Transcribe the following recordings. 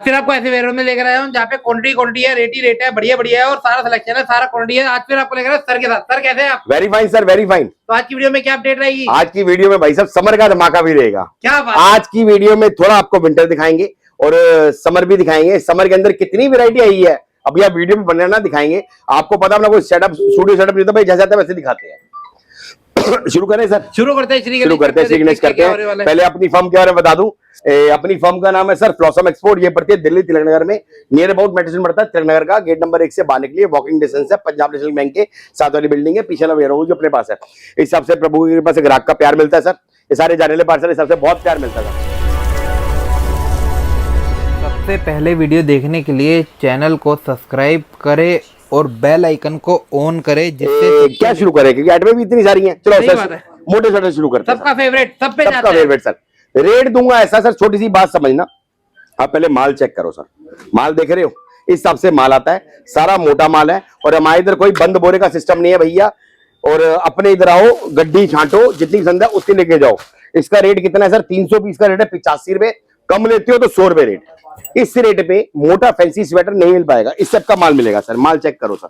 फिर आपको ऐसे वेयर में लेकर आया हूँ जहाँ पे क्वांटिटी है, रेट ही रेट है, बढ़िया बढ़िया है और सारा सिलेक्शन है, सारा क्वांटिटी है। आज फिर आपको लेकर आया सर के साथ। सर कैसे हैं आप? Very fine sir, very fine. तो आज की वीडियो में क्या अपडेट रहेगी? आज की वीडियो में भाई साहब समर का धमाका भी रहेगा। क्या बात? आज की वीडियो में थोड़ा आपको विंटर दिखाएंगे और समर भी दिखाएंगे। समर के अंदर कितनी वैरायटी आई है अभी आप वीडियो में बनाना दिखाएंगे। आपको पता अपना कोई सेटअप स्टूडियो सेटअप नहीं होता भाई, जैसे आता है वैसे दिखाते हैं। शुरू करें सर? शुरू करते हैं श्री गणेश करते हैं। पहले अपनी फर्म के बारे में बता दूं, अपनी फर्म का नाम है सर फ्लॉसम एक्सपोर्ट। ये पड़ती है दिल्ली तिलक नगर में, नियर अबाउट मेट्रो स्टेशन पड़ता है तिलक नगर का। गेट नंबर 1 से बाहर निकलिए, वॉकिंग डिस्टेंस है। पंजाब नेशनल बैंक के साथ वाली बिल्डिंग है, पीछे वेयर हाउस जो अपने पास है। इस हिसाब से प्रभु के पास ग्राहक का प्यार मिलता है सर। ये सारे जाने वाले पार्सल इस हिसाब से बहुत प्यार मिलता है। सबसे पहले वीडियो देखने के लिए चैनल को सब्सक्राइब करें और बेल आइकन को ऑन करें, जिससे क्या शुरू करें क्योंकि आइटमें भी इतनी सारी हैं। चलो सर मोटे छोटे शुरू करते हैं। सबका फेवरेट, सब पे सबका फेवरेट सर। रेट दूंगा ऐसा सर, छोटी सी बात समझना। आप पहले माल चेक करो सर, माल देख रहे हो इस हिसाब से माल आता है, सारा मोटा माल है और हमारे इधर कोई बंद बोरे का सिस्टम नहीं है भैया। और अपने इधर आओ, गड्डी छांटो, जितनी पसंद है उतनी लेके जाओ। इसका रेट कितना है सर? 300 पीस का रेट है, 85 रुपए। कम लेते हो तो 100 रुपए रेट। इस रेट पे मोटा फैंसी स्वेटर नहीं मिल पाएगा। इस सब का माल मिलेगा सर। माल चेक करो सर,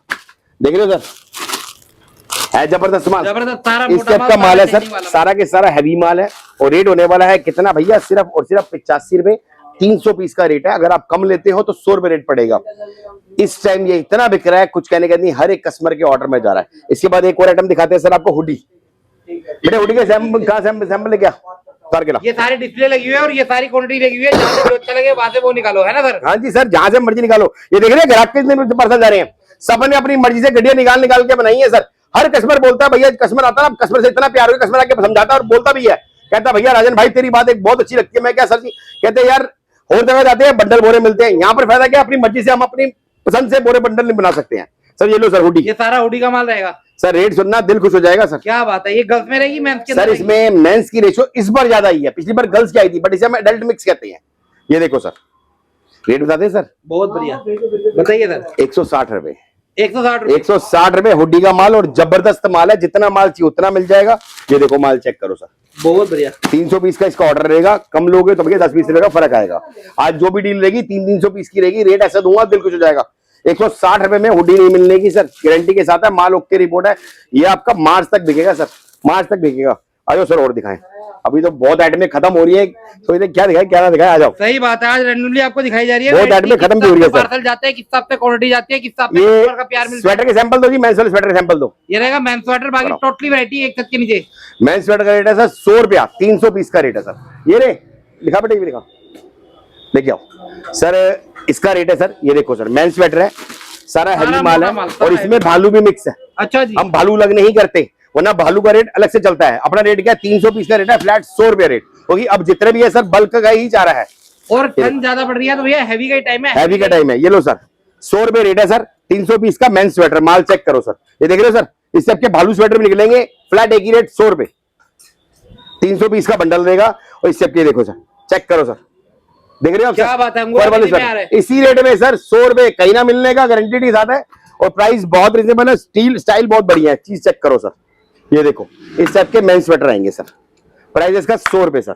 देख रहे हो सर, है जबरदस्त माल। सारा इस टाइप का माल है सर, सारा के सारा हैवी माल है। और रेट होने वाला है कितना भैया? सिर्फ और सिर्फ 85 रुपए। 300 पीस का रेट है। अगर आप कम लेते हो तो 100 रुपए रेट पड़ेगा। इस टाइम ये इतना बिक रहा है, कुछ कहने का नहीं, हर एक कस्टमर के ऑर्डर में जा रहा है। इसके बाद एक और आइटम दिखाते हैं सर आपको, हुडी। बेटे हुडी के सैंपल कहाँ सैंपल है क्या? ये सारी डिस्प्ले लगी हुई है और ये सारी क्वांटिटी लगी हुई है। जहाँ से जो अच्छा लगे वहां से वो निकालो, है ना सर? हाँ जी सर, जहां से मर्जी निकालो। ये देख रहे हैं ग्राहक कितने पार्सल जा रहे हैं। सब ने अपनी मर्जी से गड्डियां निकाल के बनाई है सर। हर कस्टमर बोलता है भैया, कस्टमर आता है कस्टमर से इतना प्यार हो, कस्टमर आके समझाता है और बोलता भी है, कहता भैया राजन भाई तेरी बात एक बहुत अच्छी लगती है। मैं क्या सर जी? कहते हैं यार और जगह जाते हैं बंडल बोरे मिलते हैं, यहाँ पर फायदा क्या? अपनी मर्जी से हम अपनी पसंद से बोरे बंडल नहीं बना सकते हैं सर। ये लो सर हुडी। ये सारा हुडी का माल रहेगा सर। रेट सुनना दिल खुश हो जाएगा सर। क्या बात है? ये गर्ल्स में रहेगी मेंस के सर? इसमें मेंस की रेशियो इस बार ज्यादा आई है, पिछली बार गर्ल्स की आई थी, बट इसे हम एडल्ट मिक्स कहते हैं। ये देखो सर, रेट बताते हैं सर। बहुत बढ़िया, बताइए सर। 160 रुपए। 160 रुपए हुडी का माल और जबरदस्त माल है। जितना माल चाहिए उतना मिल जाएगा। ये देखो माल चेक करो सर, बहुत बढ़िया। 300 पीस का इसका ऑर्डर रहेगा। कम लोगे तो भैया 10-20 रुपए का फर्क आएगा। आज जो भी डील रहेगी 300 पीस की रहेगी। रेट ऐसा दूंगा दिल खुश हो जाएगा। 160 रुपए में हुडी नहीं मिलने की सर, गारंटी के साथ है। माल ओके रिपोर्ट है। ये आपका मार्च तक बिकेगा सर, मार्च तक बिकेगा। आ जाओ सर और दिखाएं, अभी तो बहुत आइटमें खत्म हो रही है। तो इधर क्या दिखाए क्या ना दिखाए, आ जाओ। सही बात है, आज रैंडमली आपको दिखाई जा रही है। बहुत आइटमें खत्म भी हो रही है सर। पार्सल जाते हैं किस हिसाब से, क्वांटिटी जाती है किस हिसाब से, ये कस्टमर का प्यार मिलता है। स्वेटर के सैंपल दो जी, मेंस वाले स्वेटर के सैंपल दो। ये रहेगा मेंस स्वेटर, बाकी टोटली वैरायटी एक छत के नीचे। मेंस स्वेटर का रेट है सर 100 रुपया, 300 पीस का रेट है सर। ये रे दिखा बेटे, ये दिखा, लेके आओ सर। इसका रेट है सर, ये देखो सर, मेंस स्वेटर है, सारा हैवी माल है और इसमें भालू भी मिक्स है। अच्छा जी। हम भालू लग नहीं करते, वरना भालू का रेट अलग से चलता है। अपना रेट क्या है? 300 पीस का रेट है, फ्लैट 100 रुपया रेट होगी। अब जितने भी है सर बल्क का ही जा रहा है और ठंड ज्यादा पड़ रही है तो भैया हैवी का टाइम है। हैवी का टाइम है। ये लो सर, 100 रुपए रेट है सर। 300 पीस का मेंस स्वेटर। माल चेक करो सर, ये देख रहे हो सर, इससे आपके भालू स्वेटर भी निकलेंगे। फ्लैट एक ही रेट 100 रुपए, 300 पीस का बंडल रहेगा। और इससे आपके देखो सर, चेक करो सर, देख रहे हो क्या सर? बात है, इसी रेट में सर 100 रुपए कहीं ना मिलने का गारंटी के साथ है। और प्राइस बहुत रिजनेबल है, स्टाइल बहुत बढ़िया है। चीज चेक करो सर, ये देखो इस टाइप के मेंस स्वेटर आएंगे सर। प्राइस इसका 100 रुपए सर।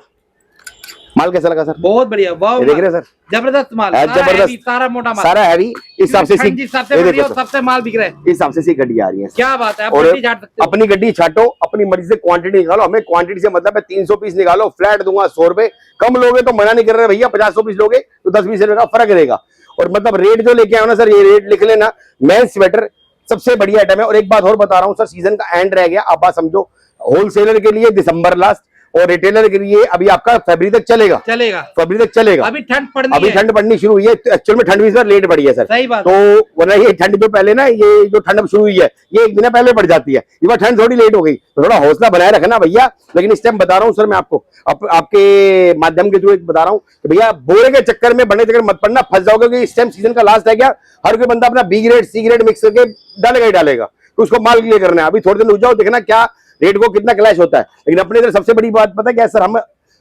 माल कैसा लगा सर? बहुत बढ़िया, वाह, देख रहे हैं सर, जबरदस्त माल, जबरदस्त, सारा मोटा माल, सारा हैवी। इस हिसाब से सबसे माल बिक रहा है। इस हिसाब से गड्डी आ रही है। क्या बात है, आप और गड्डी छाट सकते हो। अपनी गड्डी छाटो, अपनी मर्जी से क्वांटिटी निकालो। हमें क्वांटिटी से मतलब है 300 पीस निकालो, फ्लैट दूंगा 100 रुपए। कम लोगे तो मना नहीं कर रहे भैया, 50 पीस लोगे तो 10-20 रुपए का फर्क रहेगा। और मतलब रेट जो लेके आओ ना सर, ये रेट लिख लेना। मेंस स्वेटर सबसे बढ़िया आइटम है। और एक बात और बता रहा हूँ सर, सीजन का एंड रह गया, आप बात समझो। होलसेलर के लिए दिसंबर लास्ट और रिटेलर के लिए अभी आपका फरवरी तक चलेगा। फरवरी तक चलेगा। अभी ठंड पड़नी शुरू हुई है। एक्चुअल में ठंड भी सर लेट पड़ी है सर। सही बात। तो वरना ये ठंड जो पहले ना, ये जो ठंड शुरू हुई है ये एक दिन पहले पड़ जाती है। इस बार ठंड थोड़ी लेट हो गई, तो थोड़ा हौसला बनाए रखना भैया। लेकिन इस टाइम बता रहा हूँ सर मैं आपको, आपके माध्यम के थ्रू एक बता रहा हूँ कि भैया बोरे के चक्कर में, बढ़ने चक्कर मत पड़ना, फंस जाओगे। क्योंकि इस टाइम सीजन का लास्ट है क्या, हर कोई बंदा अपना B grade C grade mix करके डालेगा ही डालेगा। तो उसको माल क्लियर करना है। अभी थोड़े दिन रुक जाओ, देखना क्या रेट को कितना क्लैश होता है। लेकिन अपने इधर सबसे बड़ी बात पता है क्या सर, हम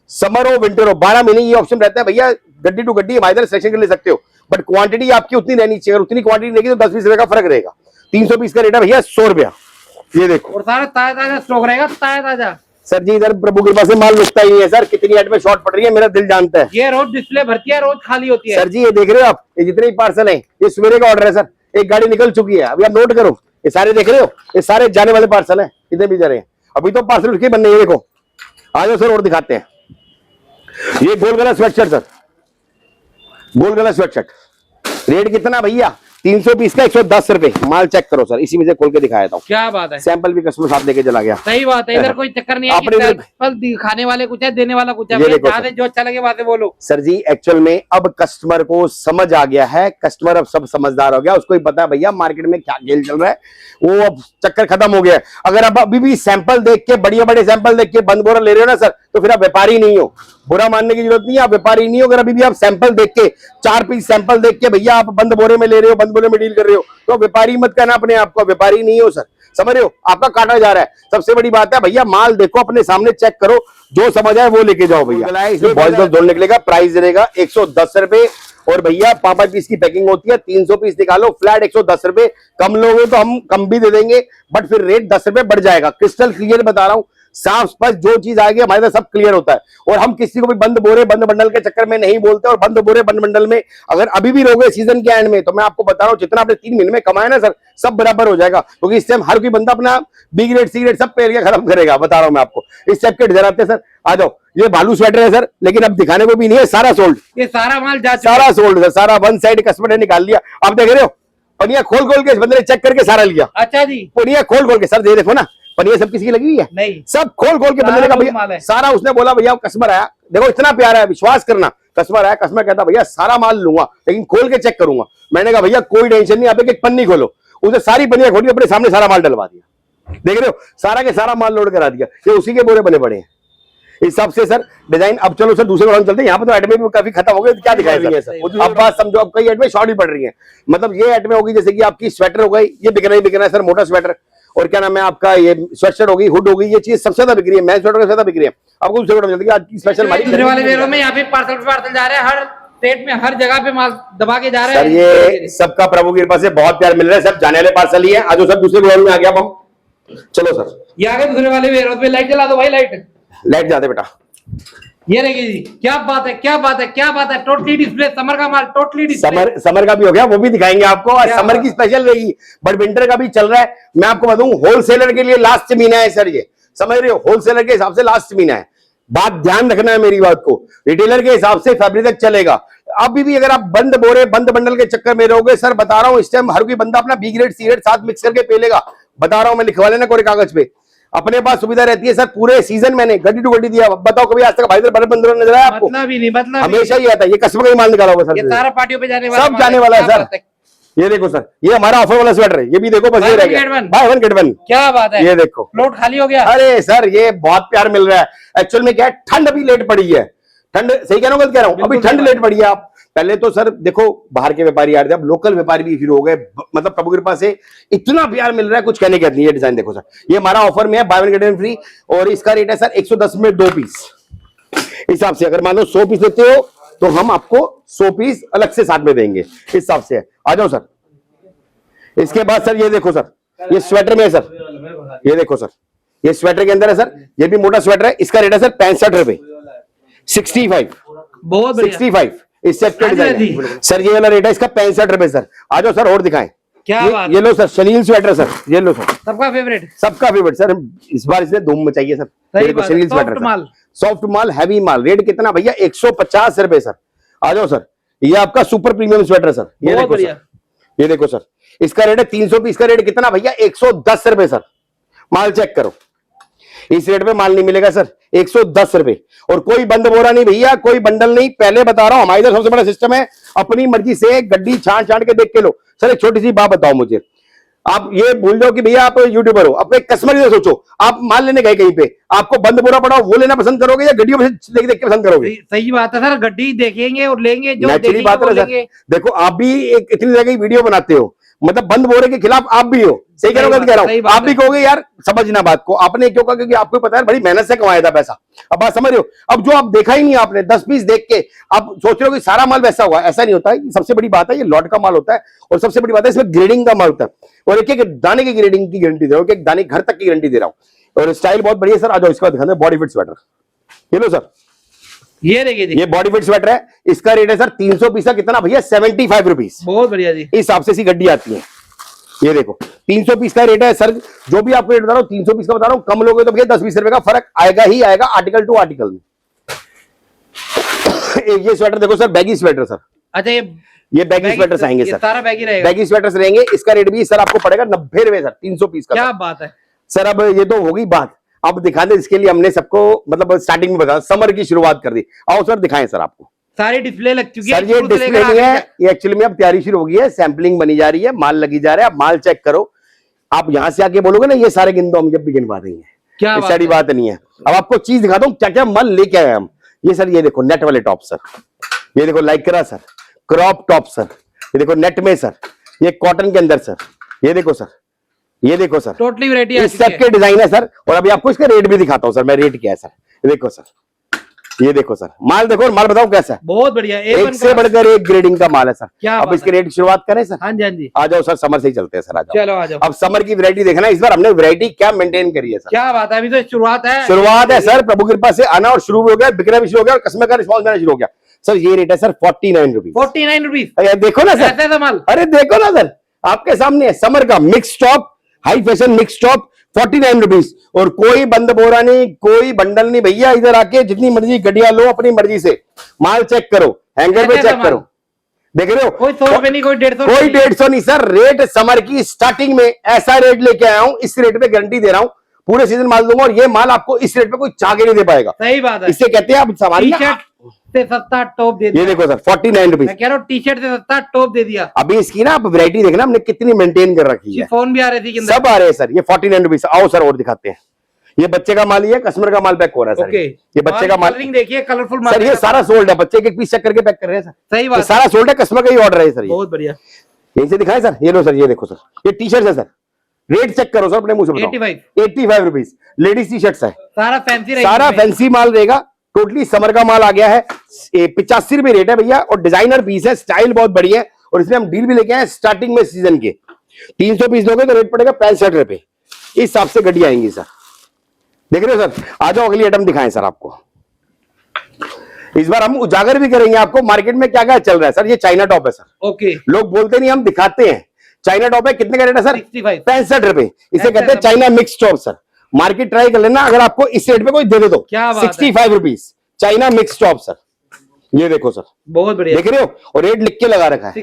समर हो विंटर हो 12 महीने ये ऑप्शन रहता है भैया। गड्डी टू गड्डी हमारे इधर सिलेक्शन कर ले सकते हो, बट क्वांटिटी आपकी उतनी रहनी चाहिए। अगर उतनी क्वांटिटी रहेगी तो 10-20 रुपए का फर्क रहेगा। 300 पीस का रेट है भैया 100 रुपया। ये देखो, और सारा ताजा ताजा स्टॉक रहेगा, ताजा ताजा। सर जी इधर प्रभु कृपा से माल रुकता ही नहीं है सर, कितनी एड में शॉर्ट पड़ रही है मेरा दिल जानता है। ये रोज डिस्प्ले भरती है, रोज खाली होती है। सर जी ये देख रहे हो आप, ये जितने पार्सल हैं ये सवेरे का ऑर्डर है सर, एक गाड़ी निकल चुकी है, अभी आप नोट करो, ये सारे देख रहे हो, ये सारे जाने वाले पार्सल हैं, इतने भी जा रहे हैं, अभी तो पार्सल उसके बनने हैं। देखो आ जाओ सर और दिखाते हैं। ये गोल गला स्वेटशर्ट सर, गोल गला स्वेटशर्ट, रेट कितना भैया 300 पीस का 110 रुपए। माल चेक करो सर, इसी में से खोल के दिखाया था, क्या बात है, सैंपल भी कस्टमर साथ लेके चला गया। सही बात है, इधर कोई चक्कर नहीं है कि अपने सैंपल दिखाने वाले कुछ है, देने वाला कुछ है, ये भैया, देखो जहाँ से जो अच्छा लगे वहां से बोलो। सर जी एक्चुअल में अब कस्टमर को समझ आ गया है, कस्टमर अब सब समझदार हो गया, उसको ही पता है भैया मार्केट में क्या खेल चल रहा है, वो अब चक्कर खत्म हो गया है। अगर आप अभी भी सैंपल देख के, बढ़िया बड़े सैंपल देख के बंद बोरा ले रहे हो ना सर, तो फिर आप व्यापारी नहीं हो, बुरा मानने की जरूरत नहीं है, आप व्यापारी नहीं हो। अगर अभी भी आप सैंपल देख के, 4 पीस सैंपल देख के भैया आप बंद बोरे में ले रहे हो, बंद बोरे में डील कर रहे हो, तो व्यापारी मत कहना अपने आप को, व्यापारी नहीं हो सर, समझ रहे हो, आपका काटा जा रहा है। सबसे बड़ी बात है भैया माल देखो, अपने सामने चेक करो, जो समझ आए वो लेके जाओ भैया। इसमें बॉयज गर्ल्स दोनों निकलेगा, प्राइस रहेगा 110 रुपए, और भैया 5 पीस की पैकिंग होती है, 300 पीस निकालो फ्लैट 110 रुपए। कम लोगे तो हम कम भी दे देंगे, बट फिर रेट 10 रुपए बढ़ जाएगा। क्रिस्टल क्लियर बता रहा हूं, साफ स्पष्ट जो चीज आएगी हमारे साथ सब क्लियर होता है, और हम किसी को भी बंद बोरे बंद बंडल के चक्कर में नहीं बोलते। और बंद बोरे बंद बंडल में अगर अभी भी रहोगे सीजन के एंड में, तो मैं आपको बता रहा हूं जितना आपने 3 महीने में कमाया ना सर, सब बराबर हो जाएगा, क्योंकि इस टाइम हर कोई बंदा अपना बी ग्रेड सी ग्रेड सब पे एरिया खत्म करेगा, बता रहा हूं मैं आपको। इस टाइप के डिजाइन आते हैं सर, आ जाओ। ये भालू स्वेटर है सर, लेकिन अब दिखाने को भी नहीं है, सारा सोल्ड, ये सारा माल जा चुका है। सारा सोल्ड सर, सारा वन साइड कस्टमर ने निकाल लिया। आप देख रहे हो पनिया खोल खोल के इस बंदे ने चेक करके सारा लिया। अच्छा जी, पनिया खोल खोल के सर, ये देखो ना पनिया सब किसी की लगी हुई है, नहीं सब खोल खोल के बंदे ने कहा भैया सारा, उसने बोला भैया कस्टमर आया, देखो इतना प्यारा है, विश्वास करना, कस्टमर आया, कस्टमर कहता भैया सारा माल लूंगा लेकिन खोल के चेक करूंगा। मैंने कहा भैया कोई टेंशन नहीं, आप एक पन्नी खोलो, उसने सारी पन्नियां खोली, अपने सामने सारा माल डलवा दिया, देख रहे हो सारा के सारा माल लोड करा दिया, ये उसी के बोरे बने पड़े हैं। इस हिसाब से सर डिजाइन। अब चलो सर दूसरे ग्राउंड चलते हैं, यहाँ पे तो एडमे भी काफी खत्म हो गए, क्या दिखाया सर, अब बात समझो, अब कई एडमे शॉर्ट भी पड़ रही है, मतलब ये एडमे होगी जैसे कि आपकी स्वेटर हो गई, ये बिकना ही बिकना है सर, मोटा स्वेटर, और क्या नाम है आपका ये स्वेटशर्ट होगी, हुड होगी, ये चीज सबसे ज्यादा बिक रही है, मैच स्वेटर ज्यादा बिक रही है। आपको दूसरे ग्राउंड चलती है, आज की स्पेशल दूसरे वाले वेयरों में यहाँ पे पार्सल जा रहे हैं, हर स्टेट में हर जगह पे माल दबा के जा रहे हैं सर। ये सबका प्रभु की कृपा से बहुत प्यार मिल रहा है, सब जाने वाले पार्सल ही है। आज सर दूसरे ग्राउंड में आ गया हम, चलो सर ये आगे दूसरे वाले वेयरों पे। लाइट जला दो भाई, लाइट जाते बेटा, ये रहेगी जी, क्या बात है, क्या बात है, क्या बात है, टोटली डिस्प्ले, समर का माल टोटली डिस्प्ले। समर का भी हो गया, वो भी दिखाएंगे आपको, और समर की स्पेशल रहेगी, बट विंटर का भी चल रहा है। मैं आपको बताऊं होलसेलर के लिए लास्ट महीना है सर, ये समझ रहे हो, होलसेलर के हिसाब से लास्ट महीना है, बात ध्यान रखना है मेरी बात को। रिटेलर के हिसाब से फरवरी तक चलेगा। अभी भी अगर आप बंद बोरे बंद बंडल के चक्कर में रहोगे सर, बता रहा हूं इस टाइम हर कोई बंदा अपना बी ग्रेड सी ग्रेड साथ मिक्स करके पे लेगा, बता रहा हूं मैं, लिखवा लेना कोरे कागज पे, अपने पास सुविधा रहती है सर। पूरे सीजन मैंने गड्डी टू गड्डी दिया, बताओ कभी आज तक भाई बर्फ बंदर नजर आया आपको? मतलब ही नहीं, मतलब हमेशा ही आता है, ये कस्टमर का ही माल निकाला होगा सर, ये सारा पार्टियों पे जाने वाला सब जाने वाला है सर। ये देखो सर, ये हमारा ऑफर वाला स्वेटर है, ये भी देखो, बस ये रह गया, बाय वन गेट वन, क्या बात है, ये देखो प्लॉट खाली हो गया। अरे सर ये बहुत प्यार मिल रहा है। एक्चुअल में क्या है, ठंड अभी लेट पड़ी है, ठंड सही कह रहा हूँ गलत कह रहा हूँ, अभी ठंड लेट पड़ी है। आप पहले तो सर देखो बाहर के व्यापारी आ रहे थे, अब लोकल व्यापारी भी शुरू हो गए, मतलब प्रभु कृपा से इतना प्यार मिल रहा है, कुछ कहने की बात नहीं। ये डिजाइन देखो सर, ये हमारा ऑफर में है, by one get one free, और इसका रेट है सर 110 में 2 पीस। हिसाब से अगर मान लो 100 पीस लेते हो तो हम आपको 100 पीस अलग से साथ में देंगे, इस हिसाब से। आ जाओ सर, इसके बाद सर ये देखो सर, ये स्वेटर में है सर, ये देखो सर, ये स्वेटर के अंदर है सर, ये भी मोटा स्वेटर है, इसका रेट है सर 65 रुपए, 65, बहुत बढ़िया 65 इस सेट का डिजाइन सर, ये वाला रेट है इसका 65 रुपए सर। आ जाओ सर और दिखाएं, क्या बात, ये लो सर शनील स्वेटर सर, ये लो सर, सबका फेवरेट, सबका फेवरेट सर, इस बार इसने धूम मचाई है सर। शनील स्वेटर माल, सॉफ्ट माल, हैवी माल, रेट कितना भैया 150 रुपए सर। आ जाओ सर, ये आपका सुपर प्रीमियम स्वेटर सर, ये देखो सर, ये देखो सर, इसका रेट है 300 पीस का रेट कितना भैया 110 रुपए सर। माल चेक करो, इस रेट पे माल नहीं मिलेगा सर, 110 रुपए, और कोई बंद बोरा नहीं भैया, कोई बंडल नहीं। पहले बता रहा हूं हमारे इधर सबसे बड़ा सिस्टम है, अपनी मर्जी से गड्डी छांट छांट के देख के लो। सर एक छोटी सी बात बताओ मुझे, आप ये भूल जाओ कि भैया आप यूट्यूबर हो, अपने कस्टमर से सोचो, आप माल लेने गए कहीं पे, आपको बंद बोरा पड़ा वो लेना पसंद करोगे या गड्डियों में देख देख के पसंद करोगे? सही बात है सर, गड्डी देखेंगे और लेंगे जो नेचुरली बात है सर। देखो आप भी एक इतनी जगह वीडियो बनाते हो, मतलब बंद बोरे के खिलाफ आप भी हो, सही कह रहा हूँ, आप भी कहोगे यार समझना बात को, आपने क्यों कहा, क्योंकि आपको पता है बड़ी मेहनत से कमाया था पैसा। अब बात समझ रहे हो, अब जो आप देखा ही नहीं आपने 10 पीस देख के आप सोच रहे हो कि सारा माल वैसा हुआ, ऐसा नहीं होता है। सबसे बड़ी बात है ये लॉट का माल होता है, और सबसे बड़ी बात है इसमें ग्रेडिंग का माल होता है, और एक एक दाने की ग्रेडिंग की गारंटी दे रहा हूँ, एक दाने घर तक की गारंटी दे रहा हूँ। और स्टाइल बहुत बढ़िया सर। आ जाओ, इसका दिखाते हैं बॉडी फिट स्वेटर। ये लो सर, ये देखिए जी, ये बॉडी फिट स्वेटर है। इसका रेट है सर 300 पीस का कितना भैया, 75 रुपीज। बहुत बढ़िया जी। इस हिसाब से सी गड्डी आती है। ये देखो 300 पीस का रेट है सर। जो भी आपको रेट बता रहा हूँ 300 पीस का बता रहा हूँ। कम लोगे तो भैया 10-20 रुपए का फर्क आएगा ही आएगा आर्टिकल टू आर्टिकल में। एक ये स्वेटर देखो सर, बैगी स्वेटर सर। अच्छा, ये बैगी स्वेटर्स आएंगे ये सर, सारा बैगी रहेगा। बैगी स्वेटर्स रहेंगे। इसका रेट भी सर आपको पड़ेगा 90 रुपए सर, 300 पीस का। क्या बात है सर। अब ये तो होगी बात, अब दिखा दे। इसके लिए हमने सबको मतलब स्टार्टिंग में बताया, समर की शुरुआत कर दी। आओ सर दिखाएं सर आपको। सारी डिस्प्ले लग चुकी है सर ये डिस्प्ले नहीं है, ये एक्चुअली में अब तैयारी शुरू हो गई है, सैंपलिंग बनी जा रही है, माल लगी जा रहा है। आप माल चेक करो। आप यहां से आके बोलोगे ना ये सारे गिन दो, हम जब भी गिनवा देंगे। क्या इस सारी बात नहीं है। अब आपको चीज दिखाता हूँ क्या क्या माल लेके आए हम। ये सर, ये देखो नेट वाले टॉप सर, ये देखो Lycra sir, crop top sir, ये देखो नेट में सर, ये कॉटन के अंदर सर, ये देखो सर, ये देखो सर, टोटली वैरायटी इस सबके डिजाइन है सर। और अभी आपको इसका रेट भी दिखाता हूँ सर, मैं रेट क्या है सर। ये देखो सर, ये देखो सर, माल देखो और माल बताओ कैसा है। बहुत बढ़िया, एक से बढ़कर एक ग्रेडिंग का माल है सर। क्या अब बात इसके रेट की शुरुआत करें सर। हाँ जी, हाँ जी, आ जाओ सर, समर से ही चलते हैं सर। आ जाओ, चलो आ जाओ। अब समर की वैरायटी देखना। इस बार हमने वैरायटी क्या मेंटेन करी है सर। क्या बात है, अभी तो शुरुआत है। शुरुआत है सर, प्रभु कृपा से आना और शुरू हो गया, बिकना भी शुरू हो गया और कस्टमर का रिस्पॉन्स देना शुरू हो गया सर। ये रेट है सर 49 रुपीज। 49 रुपीज, अरे देखो ना सर, ऐसा है माल। अरे देखो ना सर, आपके सामने है समर का mix top, high fashion mix top 49 rupees. और कोई बंद बोरा नहीं, कोई बंडल नहीं भैया। इधर आके जितनी मर्जी गड्डियां लो अपनी मर्जी से, माल चेक करो, हैंगर पे चेक करो, देख रहे हो। कोई 100 रुपए नहीं, कोई 150, कोई 150 नहीं सर। रेट समर की स्टार्टिंग में ऐसा रेट लेके आया हूं, इस रेट पे गारंटी दे रहा हूं, पूरे सीजन माल दूंगा। और ये माल आपको इस रेट पे कोई चाह के नहीं दे पाएगा। सही बात है। इससे कहते हैं आप सवारी। टी-शर्ट से सस्ता टॉप दे दिया। ये देखो सर 49 रुपीज। मैं कह रहा हूँ टी-शर्ट से सस्ता टॉप दे दिया। अभी इसकी ना आप वैरायटी देखना हमने कितनी मेंटेन कर रखी है। फोन भी आ रहे थे, सब आ रहे हैं सर। ये 49 रुपीज। आओ सर और दिखाते हैं। ये बच्चे का माल ही है, कस्टमर का माल पैक हो रहा है सर। ये बच्चे का माल देखिए, कलरफुल माल सर। ये सारा सोल्ड है, बच्चे के पीस चेक करके पैक कर रहे हैं सर। सही बात, सारा सोल्ड है, कस्टमर का ही ऑर्डर है सर। बहुत बढ़िया। यहीं से दिखाएं सर। ये लो सर, ये देखो सर, ये टी शर्ट है सर। रेट चेक करो सर अपने मुंह से बताओ। 85 रुपीज। लेडीज टी शर्ट है, सारा फैंसी रहेगा, सारा फैंसी माल रहेगा। टोटली समर का माल आ गया है। 85 रुपए रेट है भैया। और डिजाइनर पीस है, स्टाइल बहुत बढ़िया है। और इसमें हम डील भी लेके आए स्टार्टिंग में सीजन के। 300 पीस दोगे तो रेट पड़ेगा 65 रुपए। इस हिसाब से गड्डी आएंगी सर। देख रहे हो सर। आ जाओ अगली आइटम दिखाएं सर आपको। इस बार हम उजागर भी करेंगे आपको मार्केट में क्या क्या चल रहा है सर। ये चाइना टॉप है सर। ओके, लोग बोलते नहीं, हम दिखाते हैं। चाइना टॉप है, कितने का रेट है सर? 65 रुपए। इसे कहते हैं China mix top sir. Market try कर लेना, अगर आपको इस रेट पे कोई दे दे तो। 65 rupees China mix top sir. ये देखो सर, बहुत बढ़िया। देख रहे हो, और रेट लिख के लगा रखा है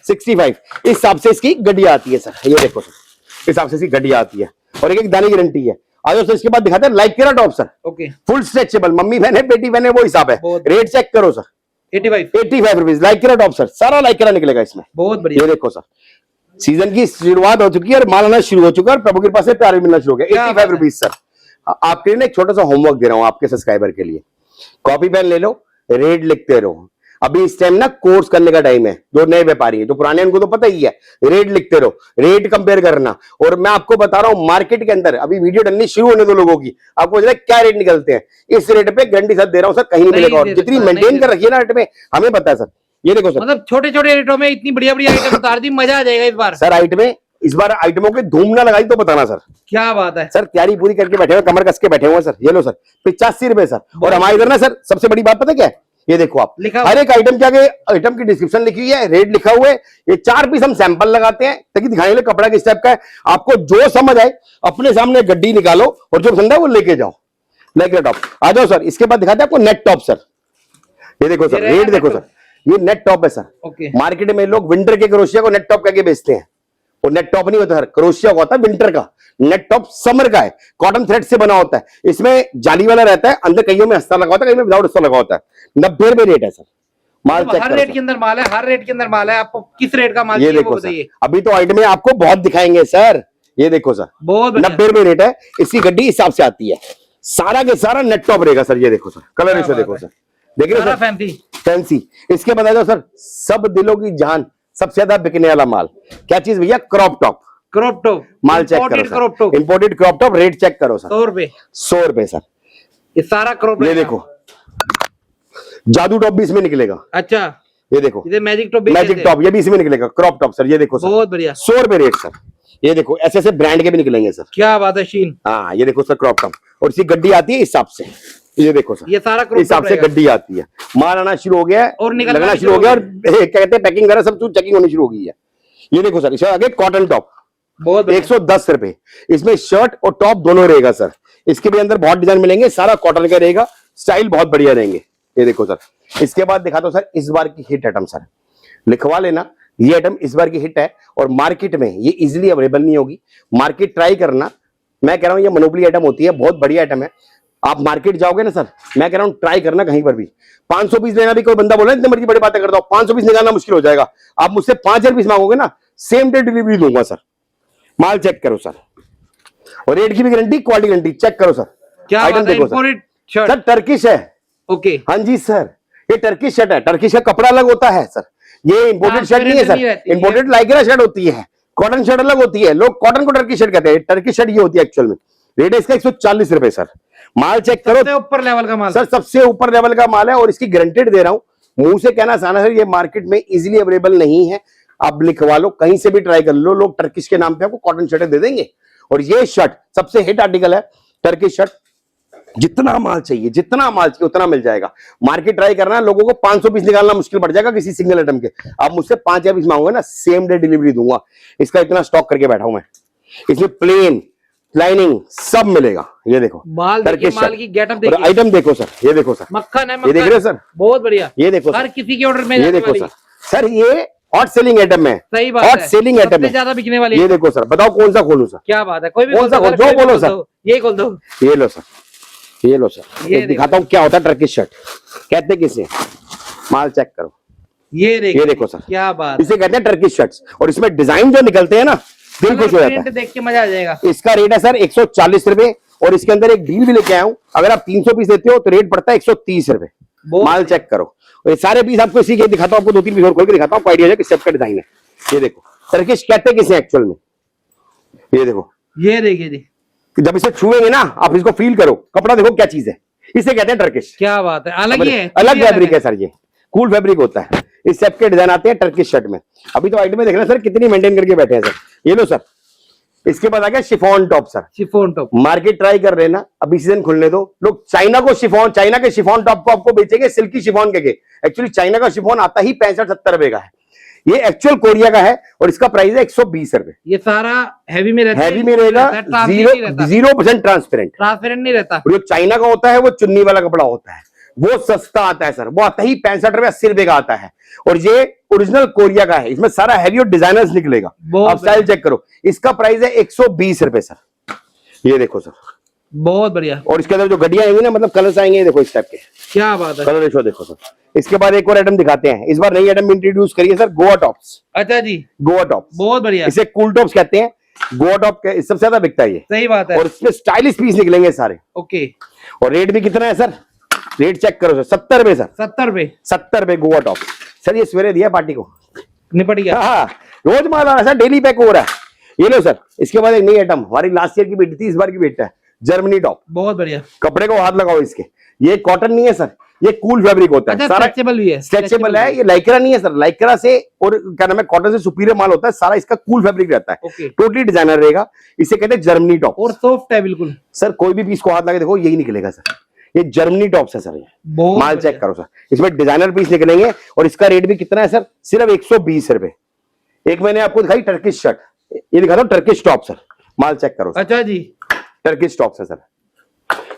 65। इस हिसाब से इसकी गड्डियां आती है सर। ये देखो सर, इस हिसाब से इसकी गड्डियां आती है और एक दाने की गारंटी है। आज सर इसके बाद दिखाते हैं Lycra top sir. Okay, full stretchable, mummy बहन है, बेटी बहन है, वो हिसाब है। रेट चेक करो sir, 85 rupees. Lycra top sir, सारा लाइक्रा निकलेगा इसमें। बहुत बढ़िया। ये देखो सर, सीजन की शुरुआत हो चुकी है और माल आना शुरू हो चुका है। प्रभु कृपा से प्यार भी मिलना शुरू हो गया। 85 रुपीज सर। आपके लिए एक छोटा सा होमवर्क दे रहा हूं आपके सब्सक्राइबर के लिए। कॉपी पेन ले लो, रेट लिखते रहो। अभी इस टाइम ना कोर्स करने का टाइम है। जो नए व्यापारी है, जो पुराने, उनको तो पता ही है। रेट लिखते रहो, रेट कंपेयर करना। और मैं आपको बता रहा हूं मार्केट के अंदर अभी वीडियो डलनी शुरू होने दो लोगों की, आपको क्या रेट निकलते हैं। इस रेट पे गारंटी साथ दे रहा हूं सर, कहीं नहीं मिलेगा। और जितनी मेंटेन कर रखी है ना रेट में, हमें पता है सर। ये देखो सर, मतलब छोटे छोटे रेटों में इतनी बढ़िया बढ़िया आइटम उतार दी, मजा आ जाएगा इस बार सर। इस बार आइटमों के धूम ना लगाई तो बताना सर। क्या बात है सर, तैयारी पूरी करके बैठे हुए, कमर कस के बैठे हुए सर। ये लो सर 85 रुपए सर। और हमारे इधर ना सर सबसे बड़ी बात पता क्या है, ये देखो आप, हर एक आइटम के आगे आइटम की डिस्क्रिप्शन लिखी हुई है, रेट लिखा हुआ है। ये 4 पीस हम सैंपल लगाते हैं ताकि दिखाने के कपड़ा किस टाइप का है। आपको जो समझ आए अपने सामने गड्डी निकालो और जो पसंद है वो लेके जाओ। लेके टॉप आ जाओ सर। इसके बाद दिखाते हैं आपको नेट टॉप सर। ये देखो सर, रेट देखो सर, ये नेट टॉप है सर। मार्केट में लोग विंटर के क्रोशिया को नेट टॉप करके बेचते हैं। और नेट टॉप नहीं होता सर, क्रोशिया होता है विंटर का। नेट टॉप समर का है, कॉटन थ्रेड से बना होता है। इसमें जाली वाला रहता है, अंदर कईयों में हस्ता लगा होता है, कहीं में विदाउट हस्ता लगा होता है। 90 रुपए रेट है सर। माल चेक हर रेट के अंदर माल है, हर रेट के अंदर माल है। आपको किस रेट का माल ये देखो सर, अभी तो आइटम में आपको बहुत दिखाएंगे सर। ये देखो सर, बहुत 90 रुपए रेट है। इसकी गड्डी हिसाब से आती है, सारा के सारा नेट टॉप रहेगा सर। ये देखो सर, कलर इसे देखो सर, देख रहे हो सर, फैंसी। इसके बता दो सर, सब दिलों की जान, सबसे ज्यादा बिकने वाला माल क्या चीज भैया? Crop top. क्रॉप टॉप माल चेक करो sir, imported crop top. Rate check करो सर, 100 रुपए सर। ये सारा क्रॉप, ये देखो जादू टॉप भी इसमें निकलेगा। अच्छा, ये देखो मैजिक टॉप, मैजिक टॉप ये भी इसमें निकलेगा। क्रॉप टॉप सर, ये देखो सर, बहुत बढ़िया। 100 रुपए रेट सर। ये देखो ऐसे ऐसे ब्रांड के भी निकलेंगे सर। क्या बात है शीन। हाँ ये देखो सर क्रॉप टॉप, और इसकी गड्डी आती है इस हिसाब से, ये देखो सर ये सारा इस हिसाब से गड्डी आती है। माल आना शुरू हो गया है और निकलना लगना शुरू हो गया, और क्या कहते हैं पैकिंग वगैरह सब कुछ चेकिंग होनी शुरू हो गई है। ये देखो सर इसके आगे कॉटन टॉप बहुत 110 रुपए, इसमें शर्ट और टॉप दोनों रहेगा सर। इसके भी अंदर बहुत डिजाइन मिलेंगे, सारा कॉटन का रहेगा, स्टाइल बहुत बढ़िया रहेंगे। ये देखो सर इसके बाद दिखा दो सर इस बार की हिट आइटम सर, लिखवा लेना ये आइटम इस बार की हिट है और मार्केट में ये इजीली अवेलेबल नहीं होगी। मार्केट ट्राई करना, मैं कह रहा हूं ये मोनोपोली आइटम होती है, बहुत बढ़िया आइटम है। आप मार्केट जाओगे ना सर, मैं कह रहा हूं ट्राई करना कहीं पर भी। 500 पीस लेना भी कोई बंदा बोला इतनी मर्जी बड़ी बातें करता हूं, 500 पीस निकालना मुश्किल हो जाएगा। आप मुझसे 5000 पीस मांगोगे ना, सेम डे डिलीवरी दूंगा सर। माल चेक करो सर, और रेट की भी गारंटी, क्वालिटी गारंटी, चेक करो सर। क्या आइटम देखो सर, सर टर्किश है। ओके हाँ जी सर, ये टर्किश शर्ट है, टर्किश का कपड़ा अलग होता है सर, ये इंपोर्टेड शर्ट नहीं है सर, इंपोर्टेड लाइक्रा शर्ट होती है, कॉटन शर्ट अलग होती है। लोग कॉटन को टर्किश शर्ट कहते हैं, टर्किश शर्ट ये होती है एक्चुअल में। रेट है इसका 140 रुपए सर। माल चेक करो, सबसे ऊपर लेवल का माल सर, सबसे ऊपर लेवल का माल है, और इसकी गारंटेड दे रहा हूं, मुंह से कहना आसान है, ये मार्केट में इजीली अवेलेबल नहीं है। आप लिखवा लो, कहीं से भी ट्राई कर लो, लोग टर्किश के नाम पे आपको कॉटन शर्ट दे देंगे। और ये शर्ट सबसे हिट आर्टिकल है, टर्किश शर्ट। जितना माल चाहिए, जितना माल चाहिए उतना मिल जाएगा। मार्केट ट्राई करना है, लोगों को 500 पीस निकालना मुश्किल पड़ जाएगा किसी सिंगल आइटम के। आप मुझसे 5000 पीस मांगोगे ना, सेम डे डिलीवरी दूंगा। इसका इतना स्टॉक करके बैठा हूं मैं, इसमें प्लेन लाइनिंग सब मिलेगा। ये देखो माल देखिए, माल की गेटअप देखिए, और आइटम देखो सर, ये देखो सर, मक्खन है, ये देख रहे हो सर, बहुत बढ़िया। ये देखो हर सर, किसी के ऑर्डर में ये जाने देखो वाली। सर, सर ये हॉट सेलिंग आइटम है, सही बात हॉट है, सेलिंग आइटम सबसे है, ज्यादा बिकने वाली। ये देखो सर, बताओ कौन सा खोलूं सर? क्या बात है, कोई भी कौन सा खोल, जो बोलो सर, ये खोल दो। ये लो सर, ये लो सर, एक दिखाता हूँ क्या होता है टर्किश शर्ट, कहते किसे, माल चेक करो, ये देखो सर, क्या बात, इसे कहते हैं टर्किश शर्ट्स। और इसमें डिजाइन जो निकलते हैं ना, दिल खुश हो जाता है, देख के मजा आ जाएगा। इसका रेट है सर 140 रुपए, और इसके अंदर एक डील भी लेके आया हूं, अगर आप 300 पीस लेते हो तो रेट पड़ता है 130 रुपए। माल चेक करो, और ये सारे पीस आपको इसी के दिखाता हूं, आपको 2-3 पीस और खोल के दिखाता हूं, आइडिया है किस टाइप का डिजाइन है। ये देखो टर्किश कहते किसे एक्चुअल में, ये देखो, ये देखिए जी, जब इसे छुएंगे ना आप, इसको फील करो, कपड़ा देखो क्या चीज है, इसे कहते हैं टर्किश। क्या बात है, अलग ही है, अलग फैब्रिक है सर, ये कूल फैब्रिक होता है, इस टाइप के डिजाइन आते हैं टर्किश शर्ट में। अभी तो आइटम में देखना सर कितनी मेंटेन करके बैठे हैं सर। ये लो सर, इसके बाद आ गया chiffon top sir, chiffon top. Market try कर रहे ना, अभी सीजन खुलने दो। लोग चाइना को शिफॉन, चाइना के शिफॉन टॉप को आपको बेचेंगे सिल्की शिफॉन के। एक्चुअली चाइना का शिफॉन आता ही 65-70 रुपए का है, ये एक्चुअल कोरिया का है, और इसका प्राइस है 120 रुपए। ये सारा हैवी में रहता है, हैवी में रहेगा, 0% ट्रांसपेरेंट, ट्रांसपेरेंट नहीं रहता। जो चाइना का होता है वो चुन्नी वाला कपड़ा होता है, वो सस्ता आता है सर, वो आता ही 65 रुपए 80 रुपए का आता है, और ये ओरिजिनल कोरिया का है, इसमें सारा हैवी और डिजाइनर्स निकलेगा। आप स्टाइल चेक करो, इसका प्राइस है 120 रुपए सर। ये देखो सर, बहुत बढ़िया। और इसके अंदर जो गड्डियां आएंगी ना, मतलब कलर्स आएंगे, देखो इस टाइप के, क्या बात है, कलर रेशो देखो सर। इसके बाद एक और आइटम दिखाते हैं, इस बार नई आइटम इंट्रोड्यूस करिए सर, गोवा टॉप्स। अच्छा जी, गोवा टॉप्स बहुत बढ़िया, इसे कूल टॉप्स कहते हैं। गोवा टॉप के सबसे ज्यादा बिकता है ये, सही बात है, और इसमें स्टाइलिश पीस निकलेंगे सारे। ओके, और रेट भी कितना है सर, रेट चेक करो सर, 70 रुपए सर, 70 रुपए, 70 रुपए गोवा टॉप सर। ये सवेरे दिया पार्टी को, निपट गया। हाँ, रोज माल आ रहा है सर, डेली पैक हो रहा है। ये लो सर, इसके बाद एक नई आइटम हमारी लास्ट ईयर की बेटी थी, इस बार की बेटा है, जर्मनी टॉप। बहुत बढ़िया, कपड़े को हाथ लगाओ इसके, ये कॉटन नहीं है सर, ये कूल फैब्रिक होता है। अच्छा, सारा स्ट्रेचेबल भी है, स्ट्रेचेबल है, ये लाइक्रा नहीं है सर, लाइक्रा से और क्या नाम है, कॉटन से सुपीरियर माल होता है, सारा इसका कूल फैब्रिक रहता है, ओके, टोटली डिजाइनर रहेगा। इसे कहते हैं जर्मनी टॉप, और सॉफ्ट है बिल्कुल सर। कोई भी पीस को हाथ लगा देखो यही निकलेगा सर, ये जर्मनी टॉप्स है सर। ये माल चेक करो सर, इसमें डिजाइनर पीस निकलेंगे, और इसका रेट भी कितना है सर, सिर्फ 120 रुपए। एक मैंने आपको दिखाई टर्किश शर्ट, ये दिखा दो टर्किश टॉप सर, माल चेक करो सर। अच्छा जी, टर्किश टॉप्स है सर,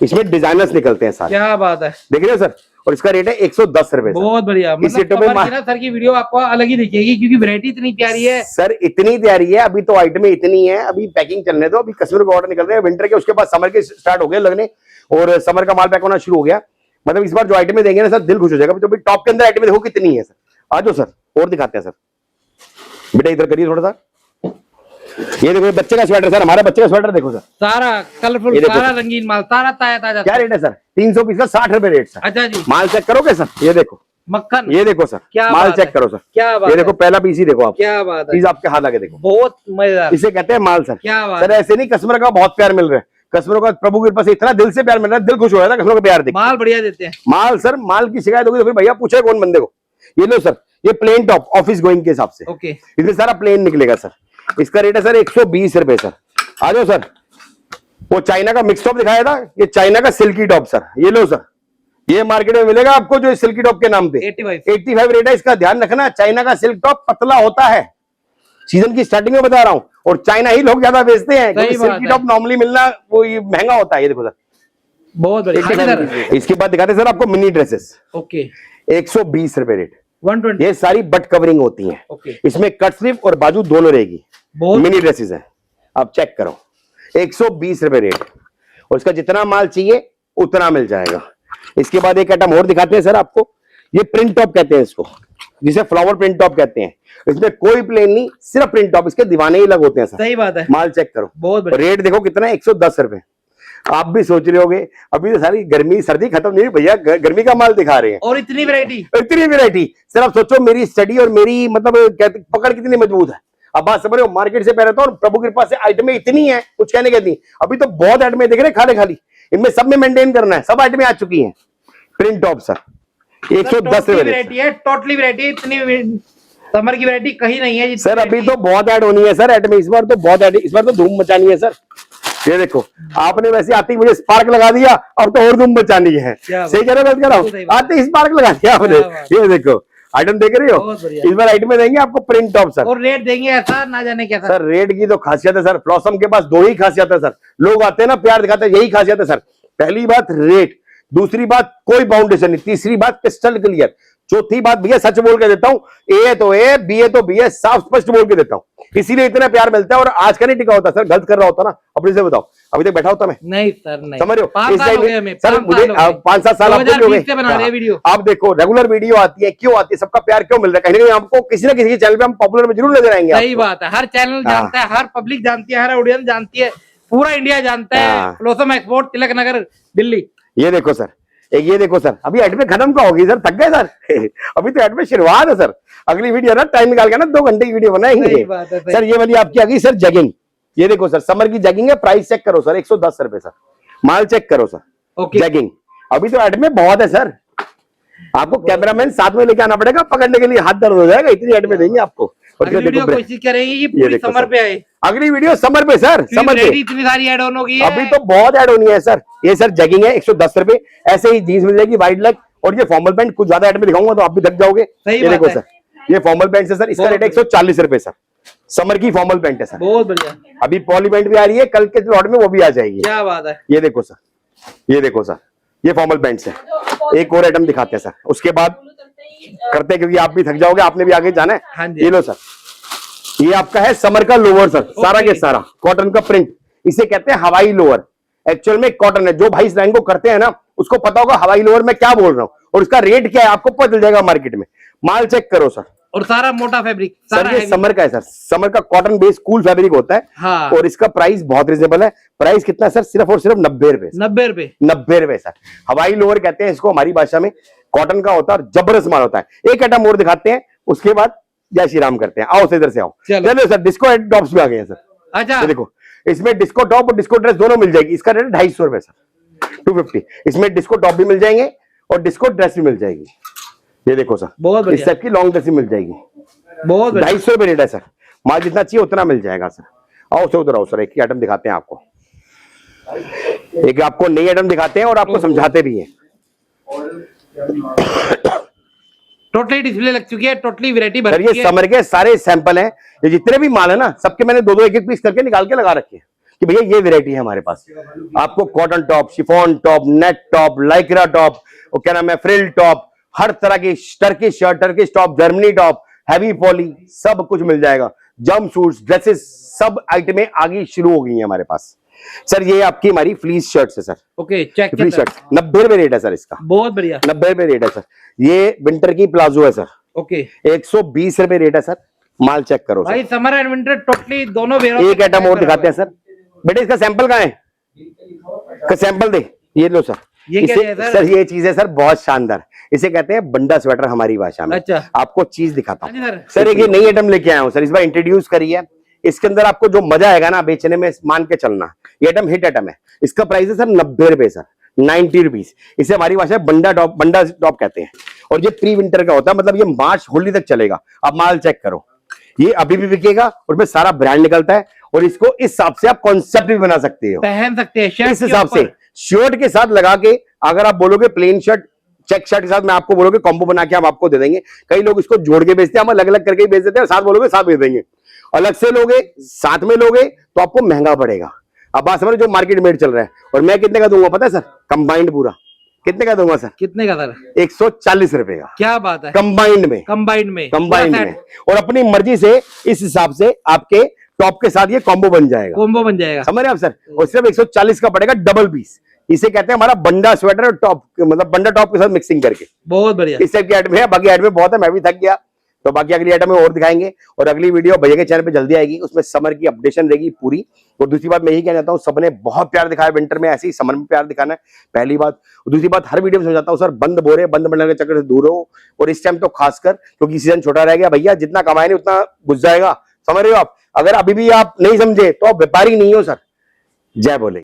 इसमें डिजाइनर्स निकलते हैं सारे, क्या बात है, देख रहे हो सर, और इसका रेट है 110 रुपए। बहुत बढ़िया। मतलब सर की वीडियो आपको अलग ही दिखेगी, क्योंकि वैरायटी इतनी प्यारी है सर, इतनी तैयारी है। अभी तो आइटमें इतनी है, अभी पैकिंग चलने दो, अभी कस्टमर को ऑर्डर निकल रहे हैं विंटर के, उसके बाद समर के स्टार्ट हो गए लगने, और समर का माल पैक होना शुरू हो गया। मतलब इस बार जो आइटमें देंगे ना सर, दिल खुश हो जाएगा। तो अभी टॉप के अंदर आइटमें देखो कितनी है सर। आ जाओ सर, और दिखाते हैं सर। बेटा इधर करिए थोड़ा सा, ये देखो बच्चे का स्वेटर सर, हमारा बच्चे का स्वेटर देखो सर, सारा कलरफुल, सारा रंगीन माल, सारा ताजा ताजा। क्या रेट है सर? 300 पीस का 60 रुपए रेट सर। अच्छा जी, माल चेक करोगे सर, ये देखो मक्खन, ये देखो सर, क्या माल बात चेक है, करो सर, क्या बात ये है, देखो पहला पीस ही देखो आप, क्या बात है, चीज आपके हाथ आके देखो, बहुत मजेदार, इसे कहते हैं माल सर। क्या बात सर ऐसे नहीं, कस्टमर का बहुत प्यार मिल रहा है, कस्टमरों का प्रभु की कृपा से इतना दिल से प्यार मिल रहा है, दिल खुश हो रहा है कस्टमरों का प्यार देख। माल बढ़िया देते हैं। माल सर, माल की शिकायत होगी तो फिर भैया पूछे कौन बंदे को। ये लो सर, ये प्लेन टॉप ऑफिस गोइंग के हिसाब से, ओके, इसमें सारा प्लेन निकलेगा सर। इसका रेट है सर 120 रुपए सर। आ जाओ सर। वो चाइना का मिक्स टॉप दिखाया था, ये चाइना का सिल्की टॉप सर, ये लो सर, ये मार्केट में मिलेगा आपको जो सिल्की टॉप के नाम पे 85 रेट है। इसका ध्यान रखना, चाइना का सिल्क टॉप पतला होता है, सीजन की स्टार्टिंग में बता रहा हूं, और चाइना ही लोग ज्यादा बेचते हैं क्योंकि सिल्की टॉप नॉर्मली मिलना वो महंगा होता है। ये देखो सर, बहुत बढ़िया। इसके बाद दिखाते हैं सर आपको मिनी ड्रेसेस। ओके, 120 रुपए रेट। 120। ये सारी बट कवरिंग होती हैं। ओके, इसमें कट स्लीव और बाजू दोनों रहेगी, बहुत मिनी ड्रेसेस है। आप चेक करो, 120 रुपए रेट, और इसका जितना माल चाहिए उतना मिल जाएगा। इसके बाद एक आइटम और दिखाते हैं सर आपको, ये प्रिंट टॉप कहते हैं इसको, जिसे फ्लावर प्रिंट टॉप कहते हैं। इसमें कोई प्लेन नहीं, सिर्फ प्रिंट टॉप, इसके दीवाने ही अलग होते हैं सर। सही बात है। माल चेक करो, बहुत बढ़िया। रेट देखो कितना है, 110 रुपए। आप भी सोच रहे होगे अभी तो सारी गर्मी सर्दी खत्म नहीं हुई भैया, गर्मी का माल दिखा रहे हैं, और इतनी वैरायटी, इतनी वैरायटी। सर आप सोचो मेरी स्टडी और मेरी मतलब पकड़ कितनी मजबूत है। अब बात समझ रहे हो, मार्केट से पहले तो प्रभु कृपा से आइटमें इतनी है, कुछ कहने के नहीं। अभी तो बहुत आइटमें देख रहे हैं खाली खाली, इनमें सब में मेंटेन करना है, सब आइटमें आ चुकी हैं। प्रिंट टॉप सर 110 वैरायटी है, टोटली वैरायटी। इतनी समर की वैरायटी कहीं नहीं है सर। अभी तो बहुत ऐड होनी है सर आइटमें, इस बार तो बहुत ऐड, इस बार तो धूम मचानी है सर। ये देखो, आपने वैसे आते ही मुझे स्पार्क लगा दिया, अब तो और धूम मचानी है। सही कह रहे हो, आते ही स्पार्क लगा दिया आपने। ये देखो आइटम देख रहे हो, इस बार आइटम में देंगे आपको प्रिंट टॉप सर, और रेट देंगे ऐसा ना जाने क्या सर। रेट की तो खासियत है सर, ब्लॉसम के पास दो ही खासियत है सर। लोग आते हैं ना प्यार दिखाते हैं, यही खासियत है सर। पहली बात रेट, दूसरी बात कोई बाउंडेशन नहीं, तीसरी बात क्रिस्टल क्लियर, चौथी बात भैया सच बोल के देता हूँ, ए है तो ए, बी है तो बी है, साफ स्पष्ट बोल के देता हूँ, इसीलिए इतना प्यार मिलता है। और आज का नहीं टिका होता सर, गलत कर रहा होता ना, अपने से बताओ, अभी तक बैठा होता मैं नहीं सर, नहीं समझ रहे हो। 5 साल हो गए हमें, सर मुझे 5-7 साल बना रहे वीडियो। आप देखो रेगुलर वीडियो आती है, क्यों आती है, सबका प्यार क्यों मिल रहा है, कहीं ना कहीं आपको किसी ना किसी चैनल पे हम पॉपुलर में जरूर नजर आएंगे। सही बात है, हर चैनल जानता है, हर पब्लिक जानती है, हर ऑडियंस जानती है, पूरा इंडिया जानता है। Blossom export, Tilak Nagar, Delhi. ये देखो सर, एक ये देखो सर, अभी एड में खत्म का होगी सर, थक गए सर अभी तो एड में शुरुआत है सर। अगली वीडियो ना टाइम निकाल के ना 2 घंटे की वीडियो बनाएंगे सर। ये वाली आपकी आ गई सर जैगिंग, ये देखो सर, समर की जैगिंग है। प्राइस चेक करो सर, 110 रुपए सर। माल चेक करो सर, जैगिंग अभी तो एड में बहुत है सर। आपको कैमरामैन साथ में लेके आना पड़ेगा, पकड़ने के लिए हाथ दर्द हो जाएगा, इतनी एड में देंगे आपको। कोशिश करेंगे कि पूरी समर पे आए, अगली वीडियो समर पे सर, समर पे इतनी सारी ऐड ऑन होगी, अभी तो बहुत ऐड होनी है सर। ये सर जैगिंग है, 110 रुपए। ऐसे ही जीन्स मिल जाएगी वाइड लेग, और ये फॉर्मल पैंट कुछ ज्यादा ऐड में दिखाऊंगा तो आप भी थक जाओगे। ये देखो सर, ये फॉर्मल पैंट है सर, इसका रेट है 140 रुपए सर। समर की फॉर्मल पैंट है सर, बहुत बढ़िया। अभी पॉली पैंट भी आ रही है, कल के लॉट में वो भी आ जाएगी। क्या बात है। ये देखो सर, ये देखो सर, ये फॉर्मल पैंट है। एक और आइटम दिखाते हैं सर, उसके बाद करते हैं क्योंकि आप भी थक जाओगे, आपने भी आगे जाना है। ये लो सर, ये आपका है समर का लोअर सर, सारा के सारा कॉटन का प्रिंट, इसे कहते हैं हवाई लोअर। एक्चुअल में कॉटन है, जो भाई इस लाइन को करते हैं ना उसको पता होगा हवाई लोअर में क्या बोल रहा हूँ, और उसका रेट क्या है आपको पता चल जाएगा मार्केट में। माल चेक करो सर, और सारा मोटा फैब्रिक सर, ये समर का है सर, समर का कॉटन बेस्ड कूल फैब्रिक होता है। हाँ। और इसका प्राइस बहुत रिजनेबल है। प्राइस कितना सर, सिर्फ और सिर्फ 90 रुपए। 90 रुपए सर। हवाई लोअर कहते हैं इसको हमारी भाषा में, कॉटन का होता है और जबरदस्त माल होता है। एक आइटम और दिखाते हैं, उसके बाद जय श्री राम करते हैं। आओ सर, इधर से आओ। चलो सर, डिस्को टॉप्स भी आ गए हैं सर। अच्छा, देखो इसमें डिस्को टॉप और डिस्को ड्रेस दोनों मिल जाएगी। इसका रेट 250 रुपए सर, 250। इसमें डिस्को टॉप भी मिल जाएंगे और डिस्को ड्रेस भी मिल जाएगी। ये देखो सर, बहुत इस टाइप की लॉन्ग ड्रेस भी मिल जाएगी। बहुत 250 रुपए रेट है सर। माल जितना चाहिए उतना मिल जाएगा सर। आओ सर, उधर आओ सर, एक ही आइटम दिखाते हैं आपको, एक आपको नई आइटम दिखाते हैं और आपको समझाते भी हैं। टोटली डिस्प्ले लग चुकी है, टोटली वैरायटी भर चुकी है। ये समर के सारे सैंपल हैं, ये जितने भी माल है ना सबके मैंने 2-2 एक-एक पीस करके निकाल के लगा रखे हैं कि भैया ये वैरायटी है हमारे पास। आपको cotton top, chiffon top, net top, Lycra top, और क्या नाम है, फ्रिल टॉप, हर तरह की Turkish shirt, Turkish top, Germany top, heavy poly, सब कुछ मिल जाएगा। जंप सूट्स, ड्रेसेस, सब आइटमें आगे शुरू हो गई हैं हमारे पास सर। ये आपकी हमारी फ्लीस शर्ट्स है sir. Okay, check fleece shirts 90 रुपए रेट है सर इसका। बहुत बढ़िया, 90 रुपए रेट है सर। ये विंटर की प्लाजो है सर। ओके, 120 रुपए रेट है सर। माल चेक करो भाई, समर एंड विंटर टोटली दोनों। एक आइटम और दिखाते हैं सर। बेटे इसका सैंपल कहाँ है, का सैंपल दे। ये लो सर, ये क्या है सर? ये चीज है सर बहुत शानदार, इसे कहते हैं बंडा स्वेटर हमारी भाषा में। अच्छा, आपको चीज दिखाता हूँ सर। एक ये नई आइटम लेके आया हूँ सर, इस बार इंट्रोड्यूस करी है। इसके अंदर आपको जो मजा आएगा ना बेचने में, मान के चलना, ये आइटम हिट आइटम है। इसका प्राइस है सर 90 रुपए सर, 90 रुपीज। इसे हमारी भाषा में बंडा टॉप कहते हैं। और ये प्री विंटर का होता है, मतलब ये मार्च होली तक चलेगा। अब माल चेक करो, ये अभी भी बिकेगा और इसमें सारा ब्रांड निकलता है और इसको इस हिसाब से आप कॉन्सेप्ट भी बना सकते हो, पहन सकते हैं शर्ट इस हिसाब से शर्ट के साथ लगा के। अगर आप बोलोगे प्लेन शर्ट चेक शर्ट के साथ, मैं आपको बोलोगे कॉम्बो बना के हम आपको दे देंगे। कई लोग इसको जोड़ के बेचते हैं, हम अलग अलग करके बेच देते हैं, साथ बोलोगे साथ बेच देंगे। अलग से लोगे साथ में लोगे तो आपको महंगा पड़ेगा। अब बात समझ, जो मार्केट में चल रहा है। और मैं कितने का दूंगा पता है सर? कंबाइंड पूरा कितने का दूंगा सर? कितने का सर? 140 रुपए का। क्या बात है, कंबाइंड में, कंबाइंड में, कंबाइंड में। और अपनी मर्जी से इस हिसाब से आपके टॉप के साथ ये कॉम्बो बन जाएगा, कॉम्बो बन जाएगा, समझ रहे हैं आप सर? और सिर्फ 140 का पड़ेगा डबल पीस। इसे कहते हैं हमारा बंडा स्वेटर और टॉप, मतलब बंडा टॉप के साथ मिक्सिंग करके। बहुत बढ़िया। इस टाइप की ऐड में है, बाकी ऐड में बहुत है, मैं भी थक गया। तो बाकी अगली आइटम में और दिखाएंगे। और अगली वीडियो भैया के चैनल पे जल्दी आएगी, उसमें समर की अपडेशन रहेगी पूरी। और दूसरी बात मैं यही कहना चाहता हूँ, सबने बहुत प्यार दिखाया विंटर में, ऐसे ही समर में प्यार दिखाना है, पहली बात। दूसरी बात, हर वीडियो में समझाता हूँ सर, बंद बोरे बंद बनने के चक्कर से दूर हो। और इस टाइम तो खासकर, क्योंकि सीजन छोटा रह गया भैया, जितना कमाए नहीं उतना घुस जाएगा, समझ रहे हो आप? अगर अभी भी आप नहीं समझे तो आप व्यापारी नहीं हो सर। जय बोले।